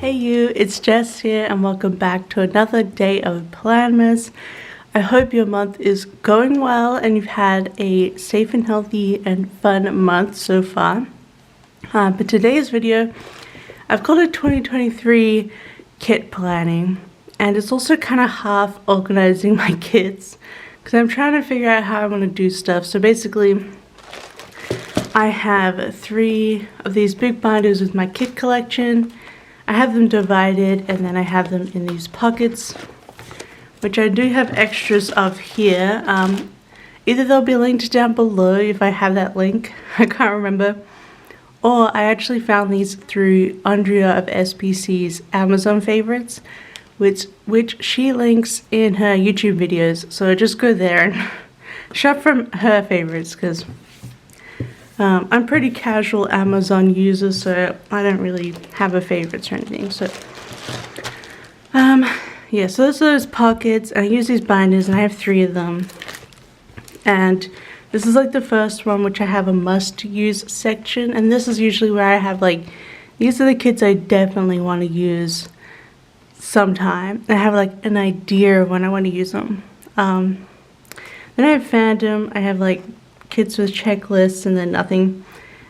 Hey you, it's Jess here and welcome back to another day of PLANMAS. I hope your month is going well and you've had a safe and healthy and fun month so far. But today's video, I've called it 2023 kit planning, and it's also kind of half organizing my kits because I'm trying to figure out how I want to do stuff. So basically, I have 3 of these big binders with my kit collection. I have them divided and then I have them in these pockets, which I do have extras of here. Either they'll be linked down below if I have that link, I can't remember, or I actually found these through Andrea of SPC's Amazon favorites, which she links in her YouTube videos. So just go there and shop from her favorites because I'm pretty casual Amazon user, so I don't really have a favorites or anything. So yeah, so those are those pockets. I use these binders and I have 3 of them. And this is like the first one, which I have a must use section, and this is usually where I have like, these are the kits I definitely want to use sometime. I have like an idea of when I want to use them. Then I have fandom. I have like kits with checklists and then nothing.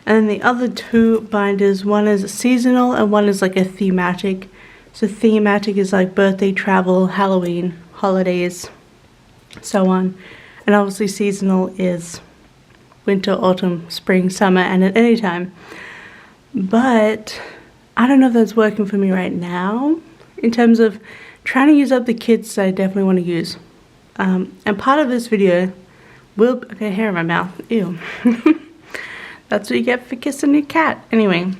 And then the other 2 binders, one is seasonal and one is like a thematic. So thematic is like birthday, travel, Halloween, holidays, so on. And obviously seasonal is winter, autumn, spring, summer, and at any time. But I don't know if that's working for me right now in terms of trying to use up the kits I definitely want to use. And part of this video will, okay, hair in my mouth, ew. That's what you get for kissing your cat. Anyway,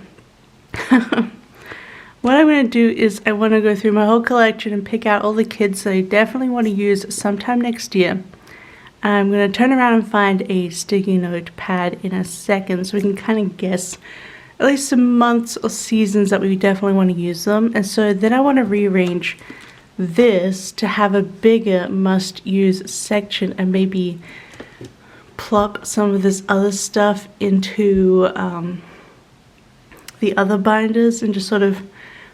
what I'm going to do is I want to go through my whole collection and pick out all the kits that I definitely want to use sometime next year. I'm going to turn around and find a sticky note pad in a second so we can kind of guess at least some months or seasons that we definitely want to use them. And so then I want to rearrange this to have a bigger must use section and maybe plop some of this other stuff into the other binders and just sort of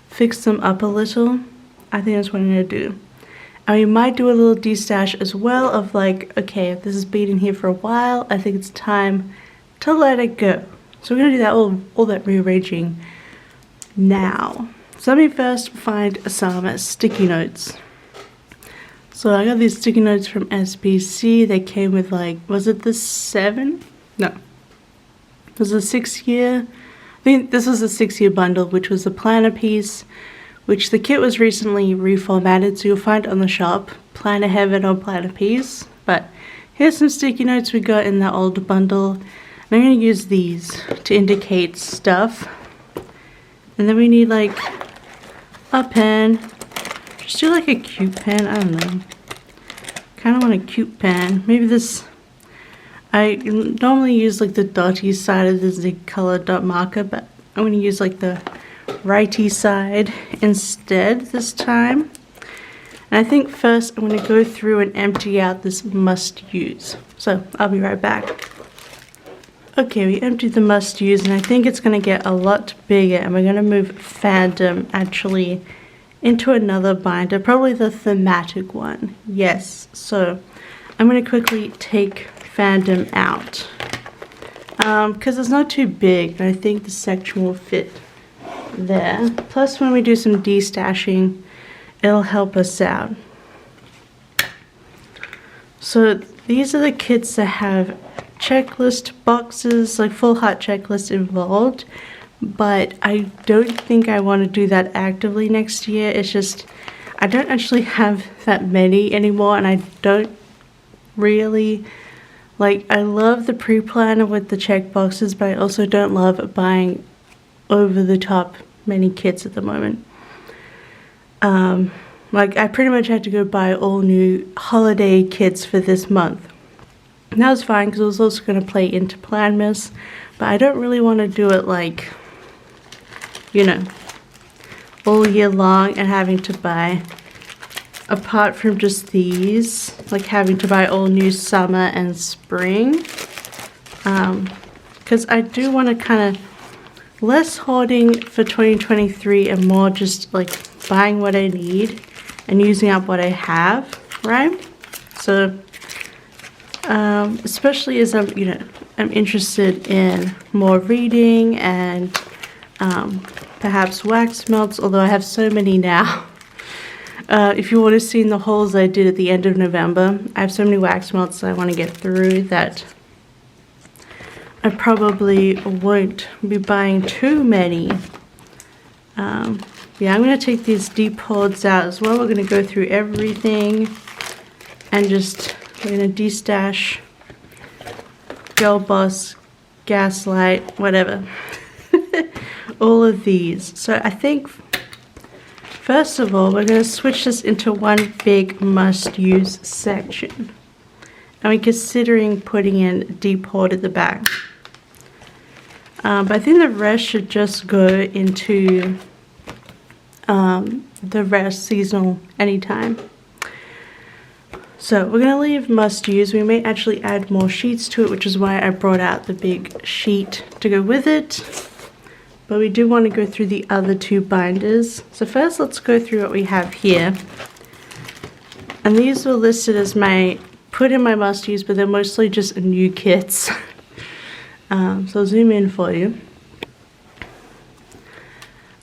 fix them up a little. I think that's what I'm going to do. And we might do a little destash as well of like, okay, if this has been in here for a while, I think it's time to let it go. So we're going to do that all that rearranging now. So let me first find some sticky notes. So I got these sticky notes from SPC. They came with like, was it the 7? No. It was a 6-year. I think this was a 6-year bundle, which was the planner piece, which the kit was recently reformatted, so you'll find it on the shop, Planner Heaven or Planner Piece. But here's some sticky notes we got in the old bundle. And I'm going to use these to indicate stuff. And then we need like a pen. Just do like a cute pen, I don't know. Kind of want a cute pen. Maybe this, I normally use like the dotty side of the color dot marker, but I'm going to use like the righty side instead this time. And I think first I'm going to go through and empty out this must use. So I'll be right back. Okay, we emptied the must use and I think it's going to get a lot bigger, and we're going to move fandom actually into another binder, probably the thematic one. Yes, so I'm going to quickly take fandom out because it's not too big and I think the section will fit there. Plus when we do some destashing, it'll help us out. So these are the kits that have checklist boxes, like full heart checklist involved, but I don't think I want to do that actively next year. It's just I don't actually have that many anymore, and I don't really like, I love the pre-planner with the check boxes, but I also don't love buying over the top many kits at the moment. Like I pretty much had to go buy all new holiday kits for this month. And that was fine because I was also going to play into PLANMAS, but I don't really want to do it like, you know, all year long and having to buy, apart from just these, like having to buy all new summer and spring. Because I do want to kind of less hoarding for 2023 and more just like buying what I need and using up what I have, right? So especially as I'm, I'm interested in more reading and perhaps wax melts, although I have so many now. If you would have seen the hauls I did at the end of November, I have so many wax melts that I want to get through that I probably won't be buying too many. Yeah, I'm going to take these deep hoards out as well. We're going to go through everything and just, we're going to destash, Girl Boss, Gaslight, whatever. All of these. So I think, first of all, we're going to switch this into one big must-use section. And we're considering putting in deep hoard at the back. But I think the rest should just go into the rest seasonal anytime. So we're going to leave must use. We may actually add more sheets to it, which is why I brought out the big sheet to go with it. But we do want to go through the other two binders. So first let's go through what we have here. And these were listed as my put in my must use, but they're mostly just new kits. So I'll zoom in for you.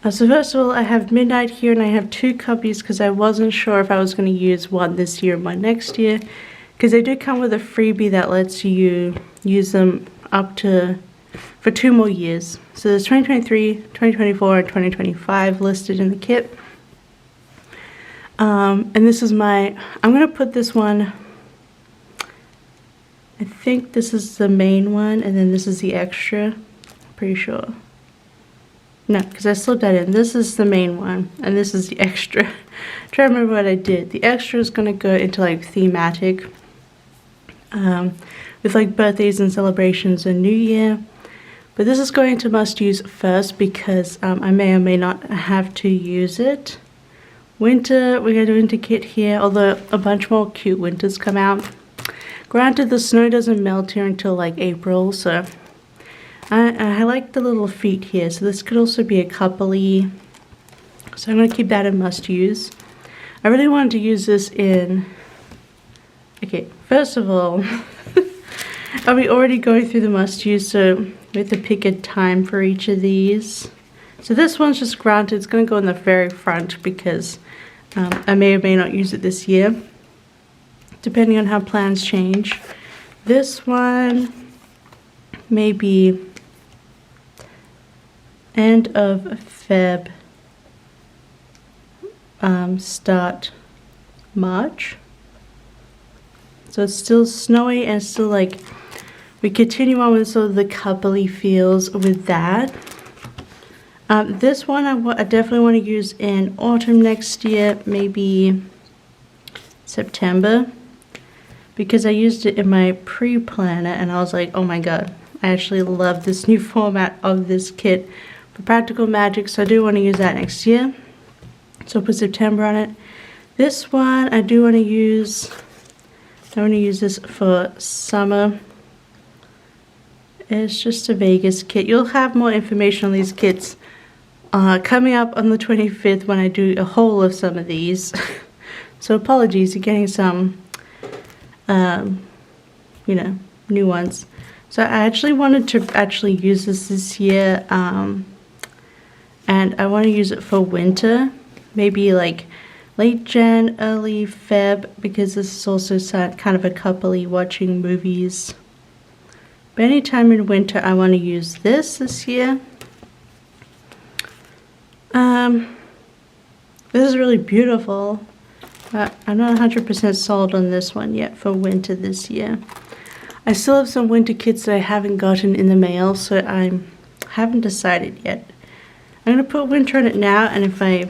So first of all, I have Midnight here, and I have two copies because I wasn't sure if I was going to use one this year or one next year, because they do come with a freebie that lets you use them up to for 2 more years. So there's 2023, 2024, and 2025 listed in the kit. And this is I'm going to put this one, I think this is the main one, and then this is the extra, pretty sure. No, because I slipped that in. This is the main one, and this is the extra. Try to remember what I did. The extra is going to go into like thematic, with like birthdays and celebrations and New Year. But this is going to must use first because I may or may not have to use it. Winter, we got a winter kit here, although a bunch more cute winters come out. Granted, the snow doesn't melt here until like April, so I like the little feet here, so this could also be a couple-y. So I'm going to keep that in must use. I really wanted to use this in... Okay, first of all, are we already going through the must use? So we have to pick a time for each of these. So this one's just granted, it's going to go in the very front because I may or may not use it this year, depending on how plans change. This one, maybe end of Feb, start March. So it's still snowy and still like, we continue on with sort of the coupley feels with that. This one I definitely want to use in autumn next year, maybe September, because I used it in my pre-planner and I was like, oh my god, I actually love this new format of this kit for practical magic, so I do want to use that next year. So I'll put September on it. This one I do want to use, I want to use this for summer. It's just a Vegas kit. You'll have more information on these kits coming up on the 25th when I do a haul of some of these. So apologies, you're getting some, new ones. So I actually wanted to use this year, and I want to use it for winter, maybe like late Jan, early Feb, because this is also kind of a coupley watching movies. But anytime in winter, I want to use this year. This is really beautiful. I'm not 100% sold on this one yet for winter this year. I still have some winter kits that I haven't gotten in the mail, so I haven't decided yet. I'm going to put winter on it now, and if I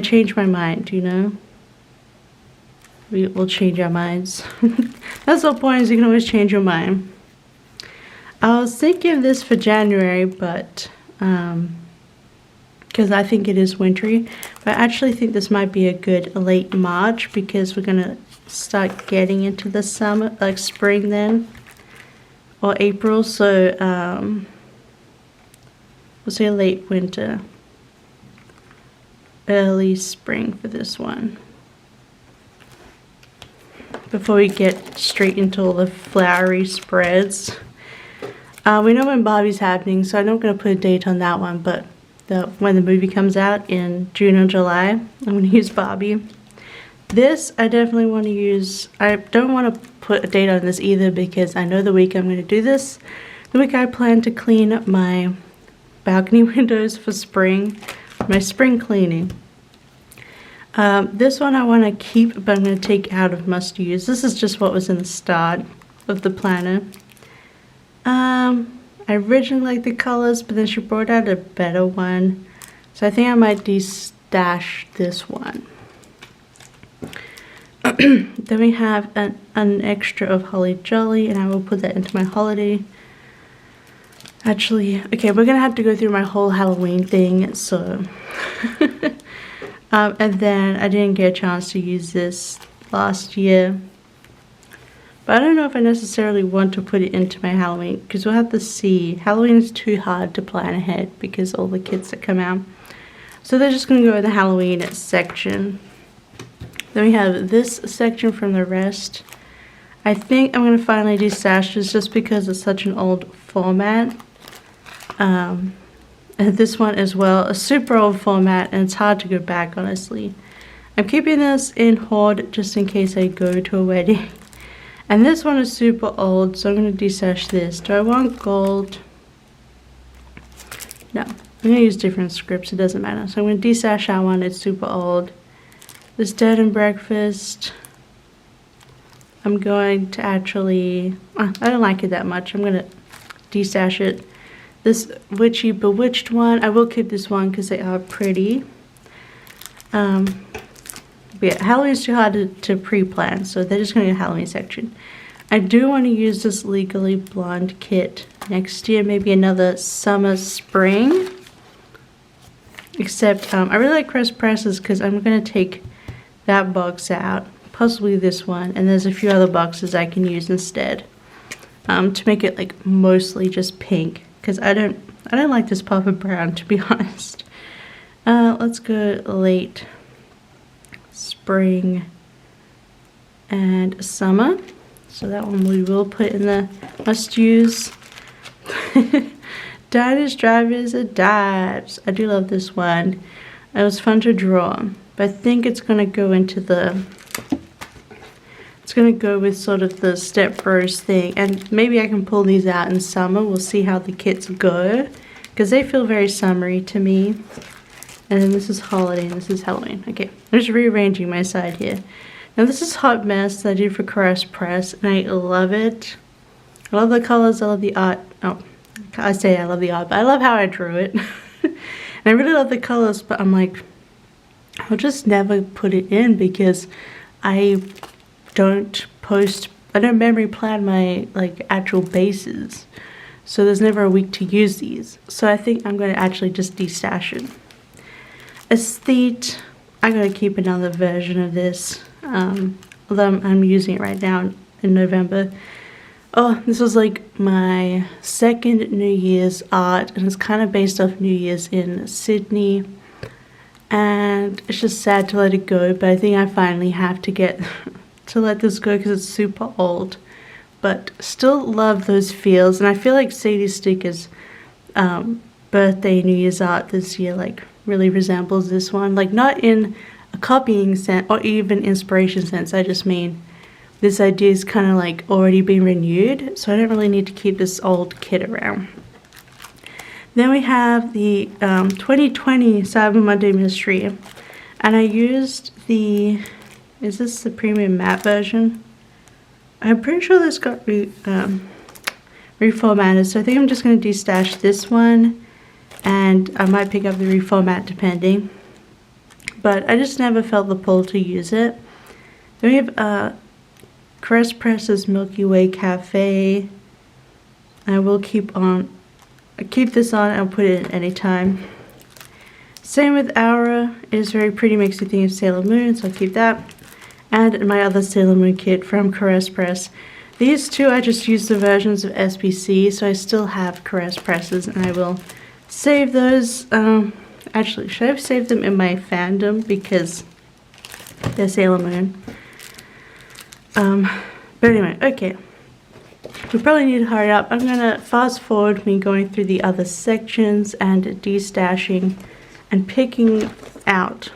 change my mind, we will change our minds. That's the point, is you can always change your mind. I was thinking of this for January, but because I think it is wintry, but I actually think this might be a good late March, because we're going to start getting into the summer, like spring then, or April. So we'll say late winter, early spring for this one. Before we get straight into all the flowery spreads. We know when Barbie's happening, so I'm not going to put a date on that one, but when the movie comes out in June or July, I'm going to use Barbie. This I definitely want to use. I don't want to put a date on this either because I know the week I'm going to do this, the week I plan to clean my balcony windows for spring, my spring cleaning. This one I want to keep, but I'm going to take out of must use. This is just what was in the start of the planner. I originally liked the colors, but then she brought out a better one. So I think I might destash this one. Then we have an extra of Holly Jolly, and I will put that into my holiday. Actually, okay, we're gonna have to go through my whole Halloween thing, so. And then I didn't get a chance to use this last year. But I don't know if I necessarily want to put it into my Halloween, because we'll have to see. Halloween is too hard to plan ahead because all the kits that come out. So they're just going to go in the Halloween section. Then we have this section from the rest. I think I'm going to finally destash this just because it's such an old format. And this one as well, a super old format, and it's hard to go back, honestly. I'm keeping this in hoard just in case I go to a wedding. And this one is super old, so I'm going to destash this. Do I want gold? No, I'm going to use different scripts, it doesn't matter. So I'm going to destash that one, it's super old. This Dead and Breakfast, I'm going to actually, I don't like it that much. I'm going to destash it. This Witchy Bewitched one, I will keep this one because they are pretty. But yeah, Halloween's too hard to pre-plan, so they're just going to go Halloween section. I do want to use this Legally Blonde kit next year, maybe another summer, spring. Except, I really like Crest Presses because I'm going to take that box out, possibly this one, and there's a few other boxes I can use instead. To make it like mostly just pink, because I don't like this pop of brown, to be honest. Let's go late spring and summer, so that one we will put in the must use. Diners, Drivers, and Dives. I do love this one. It was fun to draw, but I think it's going to go into the, it's going to go with sort of the Step Bros thing, and maybe I can pull these out in summer. We'll see how the kits go, because they feel very summery to me. And then this is holiday and this is Halloween. Okay, I'm just rearranging my side here. Now this is Hot Mess that I did for Caress Press, and I love it. I love the colors, I love the art. Oh, I say I love the art, but I love how I drew it. And I really love the colors, but I'm like, I'll just never put it in because I don't memory plan my like actual bases. So there's never a week to use these. So I think I'm going to actually just destash it. Aesthete, I'm going to keep another version of this, although I'm using it right now in November. Oh, this was like my second New Year's art, and it's kind of based off New Year's in Sydney, and it's just sad to let it go, but I think I finally have to get to let this go because it's super old, but still love those feels. And I feel like Sadie Sticker's birthday New Year's art this year like really resembles this one, like not in a copying sense or even inspiration sense. I just mean this idea is kind of like already been renewed, so I don't really need to keep this old kit around. Then we have the 2020 Cyber Monday Mystery, and I used the, is this the premium matte version? I'm pretty sure this got reformatted, so I think I'm just going to destash this one, and I might pick up the reformat depending, but I just never felt the pull to use it. Then we have Caress Press's Milky Way Cafe. I will keep this on, I'll put it in anytime. Same with Aura, it is very pretty, makes you think of Sailor Moon, so I'll keep that. And my other Sailor Moon kit from Caress Press. These two I just used the versions of SPC, so I still have Caress Presses, and I will save those. Actually, should I have saved them in my fandom because they're Sailor Moon? But anyway, okay. We probably need to hurry up. I'm gonna fast forward me going through the other sections and destashing and picking out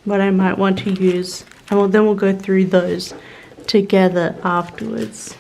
what I might want to use, and then we'll go through those together afterwards.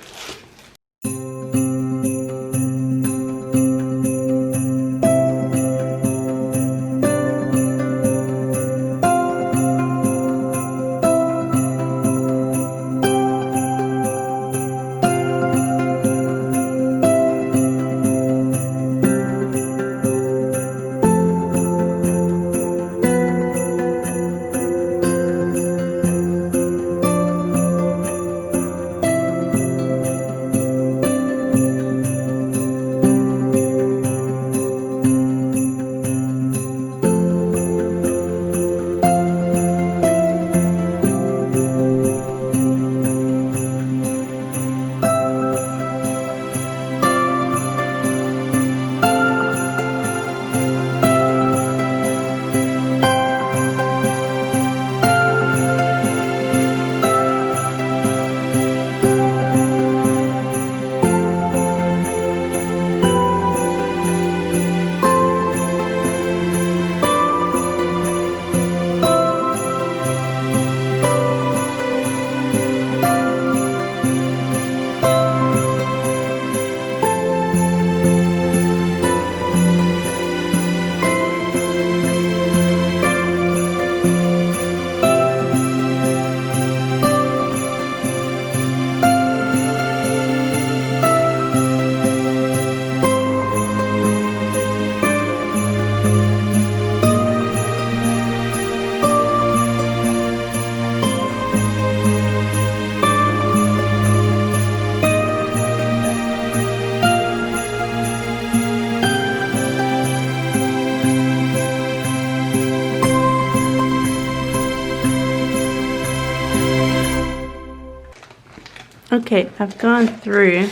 Okay, I've gone through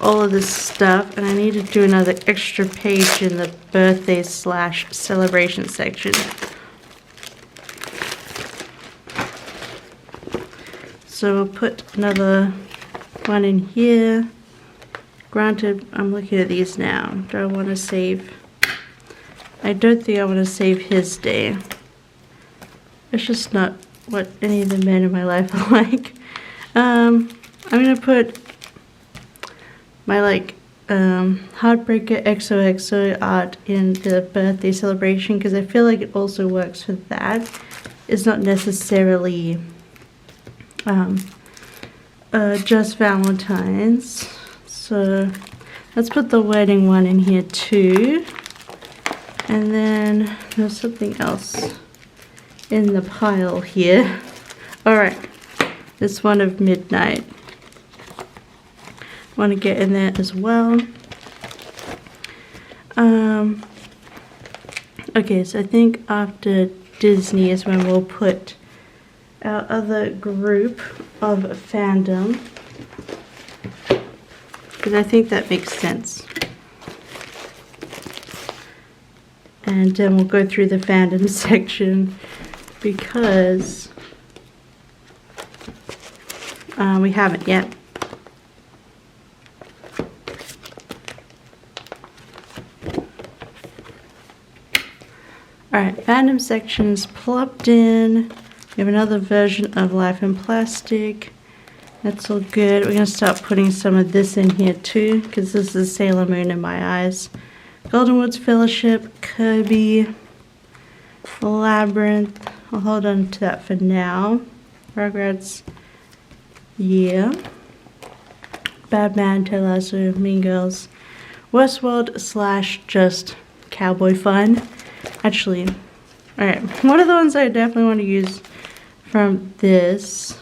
all of this stuff and I need to do another extra page in the birthday / celebration section. So we'll put another one in here. Granted, I'm looking at these now. Do I want to save? I don't think I want to save his day. It's just not what any of the men in my life are like. I'm gonna put my Heartbreaker XOXO art in the birthday celebration because I feel like it also works for that. It's not necessarily just Valentine's. So let's put the wedding one in here too. And then there's something else in the pile here. Alright. This one of Midnight. Want to get in there as well. Okay, so I think after Disney is when we'll put our other group of fandom. Because I think that makes sense. And then we'll go through the fandom section because we haven't yet. Alright, fandom section's plopped in. We have another version of Life in Plastic. That's all good. We're going to start putting some of this in here too, because this is Sailor Moon in my eyes. Goldenwood's Fellowship, Kirby, Labyrinth. I'll hold on to that for now. Rugrats. Yeah. Batman, Ted Lasso, Mean Girls, Westworld / just Cowboy Fun. Actually, alright, one of the ones I definitely want to use from this.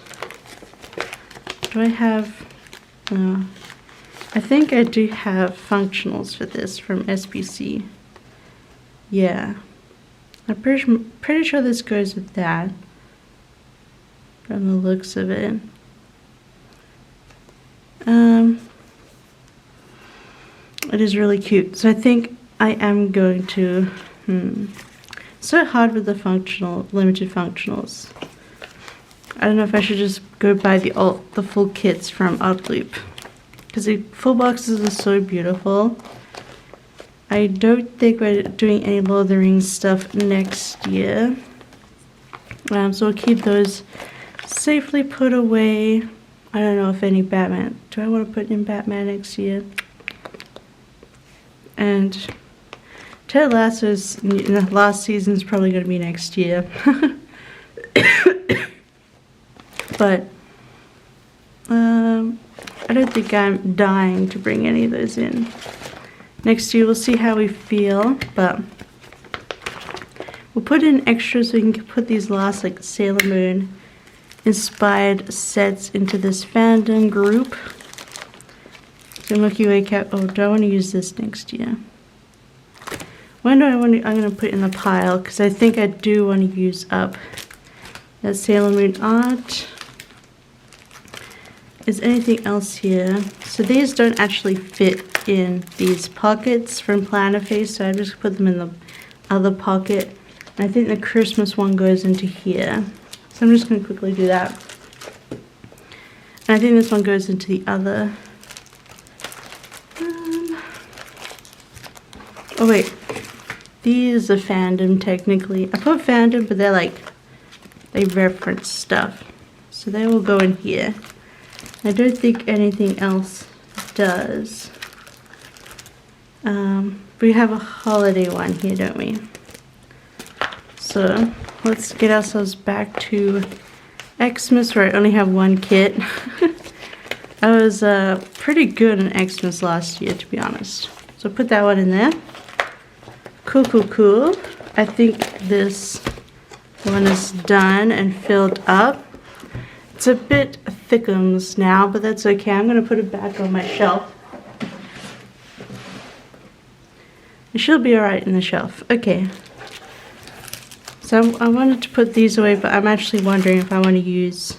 Do I have, I think I do have functionals for this from SPC. Yeah. I'm pretty sure this goes with that. From the looks of it. It is really cute. So I think I am going to, so hard with the limited functionals. I don't know if I should just go buy the full kits from Outloop, because the full boxes are so beautiful. I don't think we're doing any Lord of the Rings stuff next year. So we'll keep those safely put away. I don't know if any Batman. Do I want to put in Batman next year? And Ted Lasso's last season is probably going to be next year. But I don't think I'm dying to bring any of those in. Next year we'll see how we feel, but we'll put in extras so we can put these last like Sailor Moon inspired sets into this fandom group. So Milky Way Cap. Oh, do I want to use this next year? When do I want to? I'm going to put it in the pile because I think I do want to use up that Sailor Moon art. Is anything else here? So these don't actually fit in these pockets from Planner Face, so I just put them in the other pocket. And I think the Christmas one goes into here. So I'm just going to quickly do that. And I think this one goes into the other. Oh wait, these are fandom technically. I put fandom, but they reference stuff. So they will go in here. I don't think anything else does. We have a holiday one here, don't we? So let's get ourselves back to Xmas, where I only have one kit. I was pretty good in Xmas last year, to be honest. So put that one in there. Cool. I think this one is done and filled up. It's a bit thickums now, but that's okay. I'm going to put it back on my shelf. It should be alright in the shelf. Okay. So I wanted to put these away, but I'm actually wondering if I want to use...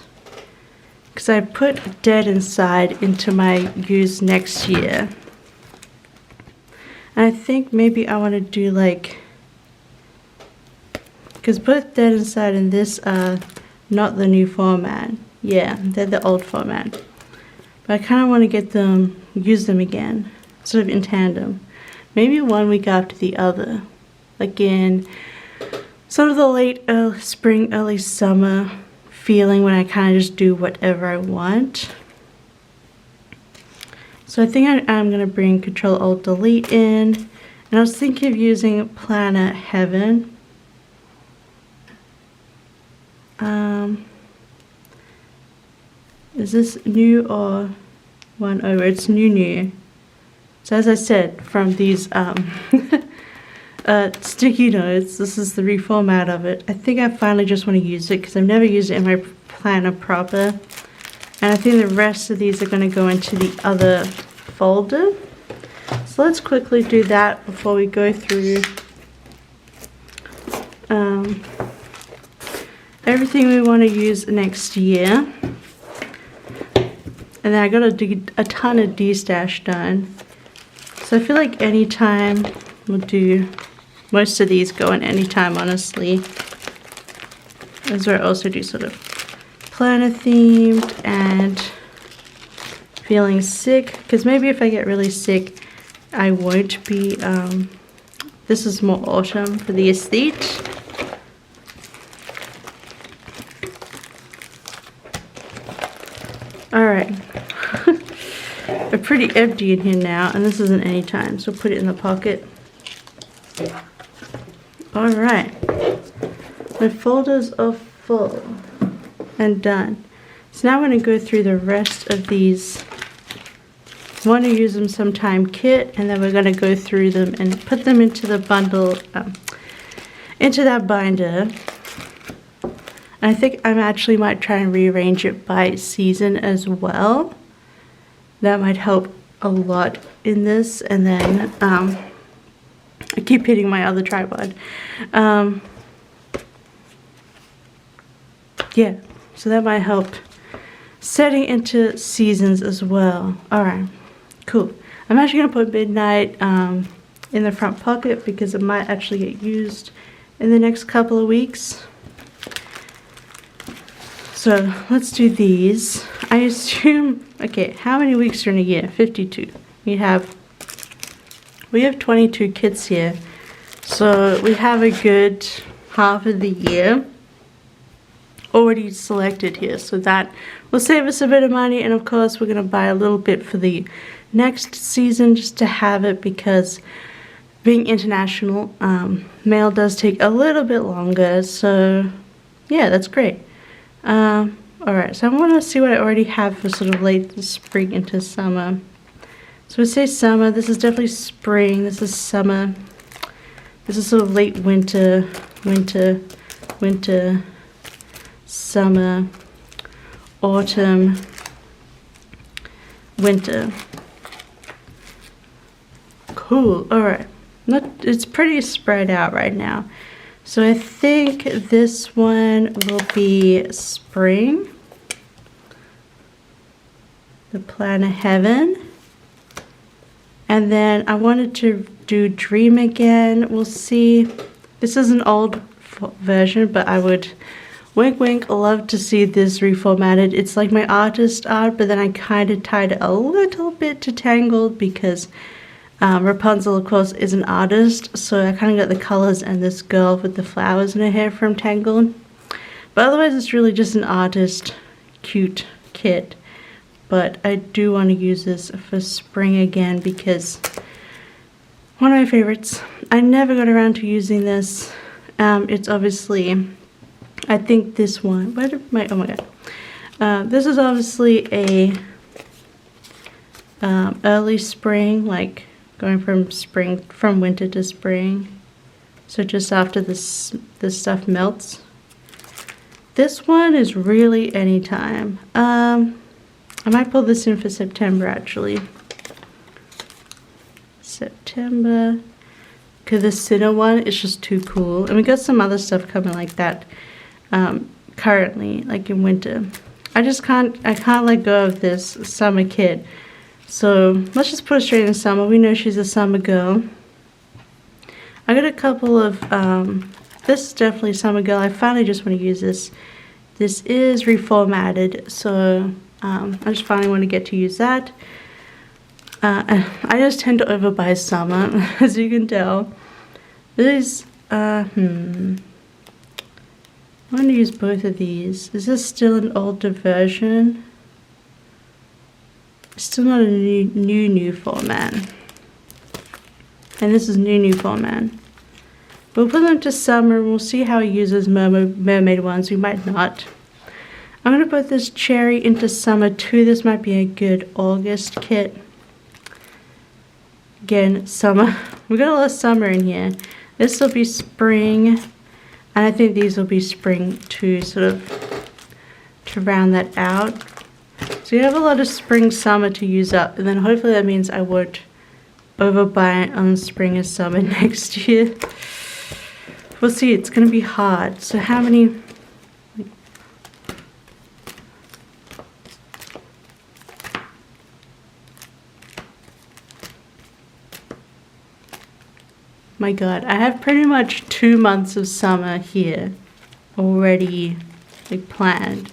Because I put Dead Inside into my use next year. And I think maybe I want to do like... Because both Dead Inside and this are not the new format. Yeah, they're the old format. But I kind of want to get them, use them again, sort of in tandem. Maybe 1 week after the other. Like in sort of the late spring, early summer feeling when I kind of just do whatever I want. So I think I'm going to bring Control-Alt-Delete in. And I was thinking of using Planner Heaven. Is this new or one over? It's new. So as I said, from these sticky notes, this is the reformat of it. I think I finally just want to use it because I've never used it in my planner proper. And I think the rest of these are going to go into the other folder. So let's quickly do that before we go through everything we want to use next year. And then I got a ton of destash done. So I feel like anytime we'll do, most of these go in anytime, honestly. That's where I also do sort of planner themed and feeling sick. Because maybe if I get really sick, I won't be, this is more autumn for the aesthete. Alright. We're pretty empty in here now, and this isn't any time, so put it in the pocket. Alright. My folders are full and done. So now I'm going to go through the rest of these. I want to use them sometime kit, and then we're going to go through them and put them into the bundle, into that binder. And I think I actually might try and rearrange it by season as well. That might help a lot in this. And then I keep hitting my other tripod. Yeah, so that might help setting into seasons as well. Alright, cool. I'm actually going to put Midnight in the front pocket because it might actually get used in the next couple of weeks. So let's do these. I assume, okay, how many weeks are in a year? 52. We have 22 kits here. So we have a good half of the year already selected here. So that will save us a bit of money. And of course, we're going to buy a little bit for the next season just to have it, because being international, mail does take a little bit longer. So yeah, that's great. Alright, so I want to see what I already have for sort of late spring into summer. So we say summer, this is definitely spring, this is summer, this is sort of late winter, summer, autumn, winter. Cool, alright. It's pretty spread out right now. So I think this one will be spring. The Planet Heaven. And then I wanted to do Dream again. We'll see. This is an old version, but I would, wink wink, love to see this reformatted. It's like my artist art, but then I kind of tied it a little bit to Tangled because Rapunzel, of course, is an artist, so I kind of got the colors and this girl with the flowers in her hair from Tangled. But otherwise, it's really just an artist, cute kit. But I do want to use this for spring again because one of my favorites. I never got around to using this. It's obviously, I think this one, oh my god. This is obviously a early spring, like going from winter to spring. So just after this stuff melts. This one is really anytime. I might pull this in for September actually. September. Because the Sinner one is just too cool. And we got some other stuff coming like that currently, like in winter. I can't let go of this summer kit. So let's just put it straight in summer. We know she's a summer girl. I got a couple of, this is definitely summer girl. I finally just want to use this. This is reformatted, so I just finally want to get to use that. I just tend to overbuy summer, as you can tell. This, I want to use both of these. Is this still an older version? Still not a new format. And this is new format. We'll put them to summer and we'll see how he uses mermaid ones. We might not. I'm going to put this cherry into summer too. This might be a good August kit. Again, summer. We got a lot of summer in here. This will be spring. And I think these will be spring too, sort of to round that out. So you have a lot of spring, summer to use up. And then hopefully that means I won't overbuy it on spring and summer next year. We'll see, it's going to be hard. So how many... My god, I have pretty much 2 months of summer here already like planned.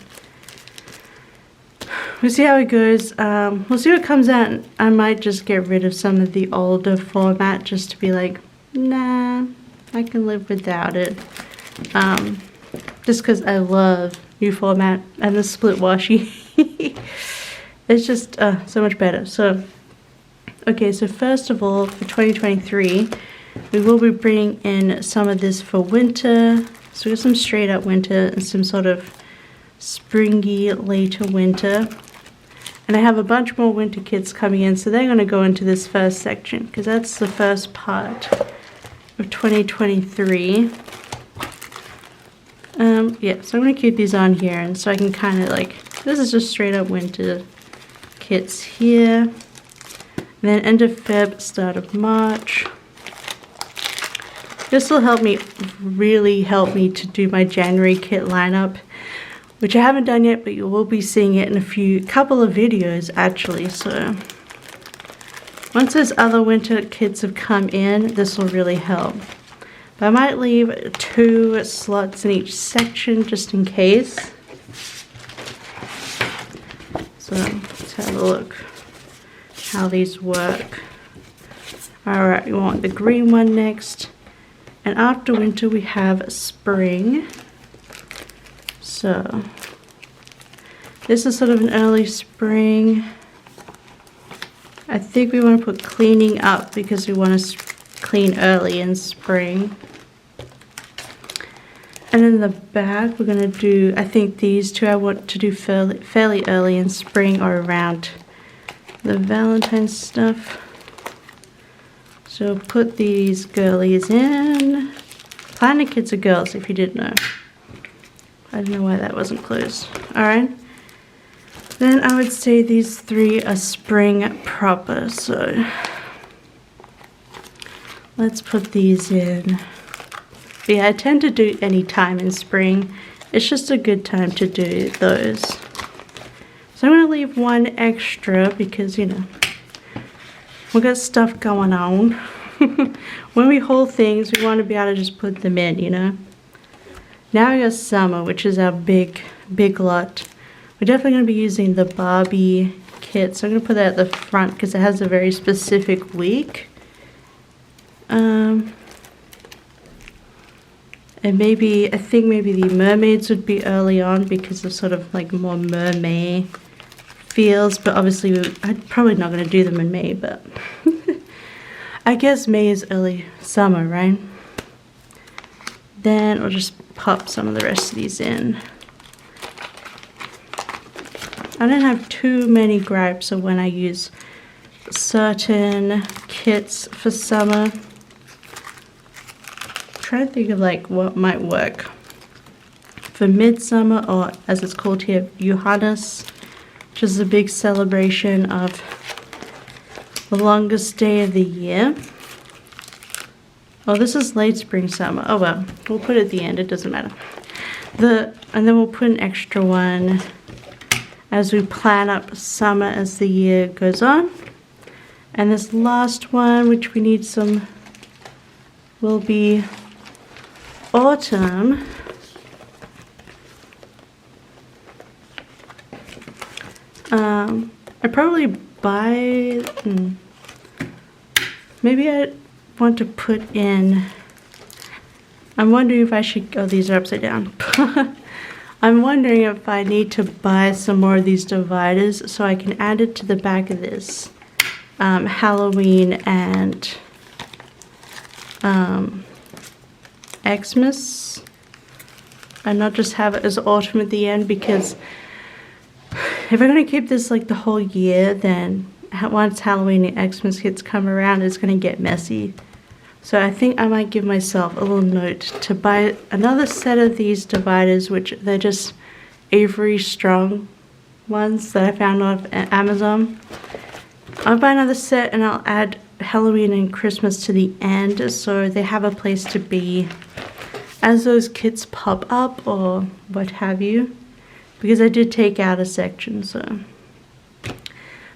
We'll see how it goes. We'll see what comes out. I might just get rid of some of the older format just to be like, nah, I can live without it. Just because I love new format and the split washi. It's just so much better. So, okay, so first of all, for 2023, we will be bringing in some of this for winter. So we got some straight up winter and some sort of springy later winter. And I have a bunch more winter kits coming in, so they're going to go into this first section because that's the first part of 2023. Yeah, so I'm going to keep these on here, and so I can kind of like, this is just straight up winter kits here. And then end of Feb, start of March. This will really help me to do my January kit lineup, which I haven't done yet, but you will be seeing it in couple of videos actually. So Once those other winter kits have come in, this will really help. But I might leave 2 slots in each section just in case. So let's have a look how these work. Alright, we want the green one next. And after winter we have spring. So this is sort of an early spring. I think we want to put cleaning up because we want to clean early in spring. And in the back we're going to do, I think these 2 I want to do fairly early in spring or around the Valentine's stuff. So put these girlies in. Planet Kids are girls if you didn't know. I don't know why that wasn't closed. Alright. Then I would say these 3 are spring proper. So let's put these in. But yeah, I tend to do any time in spring. It's just a good time to do those. So I'm going to leave 1 extra because, you know, we got stuff going on. When we haul things, we want to be able to just put them in, you know. Now we got summer, which is our big lot. We're definitely going to be using the Barbie kit. So I'm going to put that at the front because it has a very specific week. And maybe, I think maybe the mermaids would be early on because of sort of like more mermaid feels. But obviously, I'm probably not going to do them in May, but I guess May is early summer, right? Then I'll just pop some of the rest of these in. I don't have too many gripes of when I use certain kits for summer. Trying to think of like what might work for midsummer, or as it's called here, Johannes, which is a big celebration of the longest day of the year. Oh, this is late spring summer. Oh well, we'll put it at the end, it doesn't matter. And then we'll put an extra one as we plan up summer as the year goes on. And this last one, which we need some, will be autumn. I probably buy, maybe I want to put in, I'm wondering if I should, oh, these are upside down. I'm wondering if I need to buy some more of these dividers so I can add it to the back of this Halloween and Xmas, and not just have it as autumn at the end, because if I'm going to keep this like the whole year, then once Halloween and Xmas kits come around, it's going to get messy. So I think I might give myself a little note to buy another set of these dividers, which they're just Avery Strong ones that I found off Amazon. I'll buy another set and I'll add Halloween and Christmas to the end so they have a place to be as those kits pop up or what have you, because I did take out a section. So,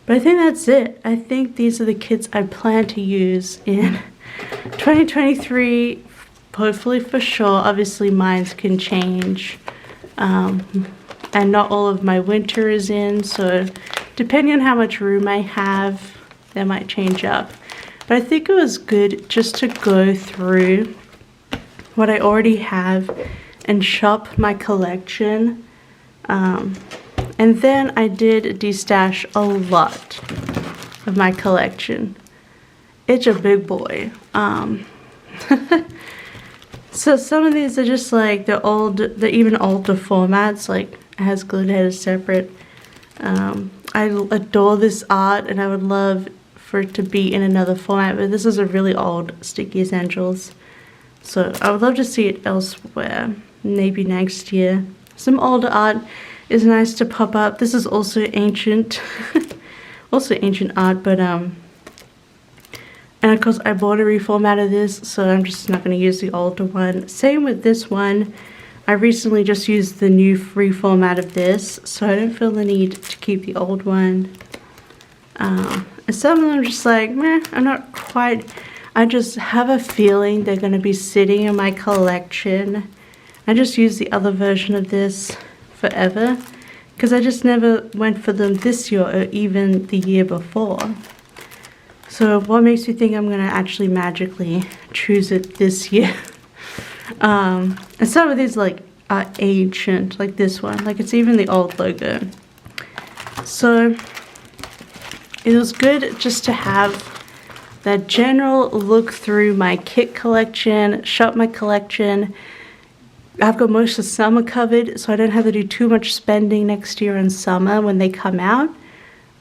but I think that's it. I think these are the kits I plan to use in 2023, hopefully for sure. Obviously mines can change, and not all of my winter is in, so depending on how much room I have, that might change up. But I think it was good just to go through what I already have and shop my collection. And then I did destash a lot of my collection. It's a big boy. So some of these are just like the even older formats, like it has glitter separate. I adore this art and I would love for it to be in another format, but this is a really old Sticky Essentials. So I would love to see it elsewhere, maybe next year. Some older art is nice to pop up. This is also ancient, also ancient art, but and of course I bought a reformat of this, so I'm just not going to use the older one. Same with this one. I recently just used the new reformat of this, so I don't feel the need to keep the old one. And some of them are just like, meh, I'm not quite, I just have a feeling they're going to be sitting in my collection. I just use the other version of this forever because I just never went for them this year or even the year before. So what makes me think I'm going to actually magically choose it this year? And some of these like are ancient, like this one, like it's even the old logo. So it was good just to have that general look through my kit collection, shop my collection. I've got most of summer covered, so I don't have to do too much spending next year in summer when they come out.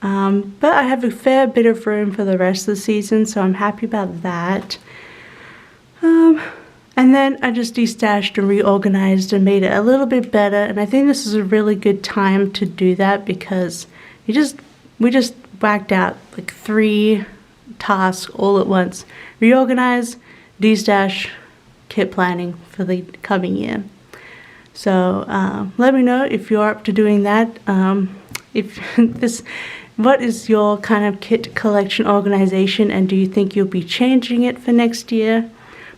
But I have a fair bit of room for the rest of the season, so I'm happy about that. And then I just destashed and reorganized and made it a little bit better. And I think this is a really good time to do that because we just whacked out like 3 tasks all at once. Reorganize, destash, kit planning for the coming year. So let me know if you're up to doing that. What is your kind of kit collection organization, and do you think you'll be changing it for next year?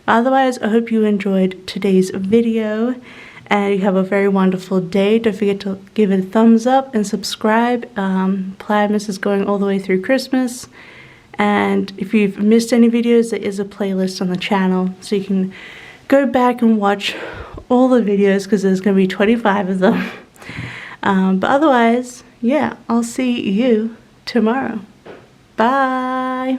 Otherwise, I hope you enjoyed today's video and you have a very wonderful day. Don't forget to give it a thumbs up and subscribe. PLANMAS is going all the way through Christmas. And if you've missed any videos, there is a playlist on the channel, so you can go back and watch all the videos because there's going to be 25 of them. But otherwise, yeah, I'll see you tomorrow. Bye.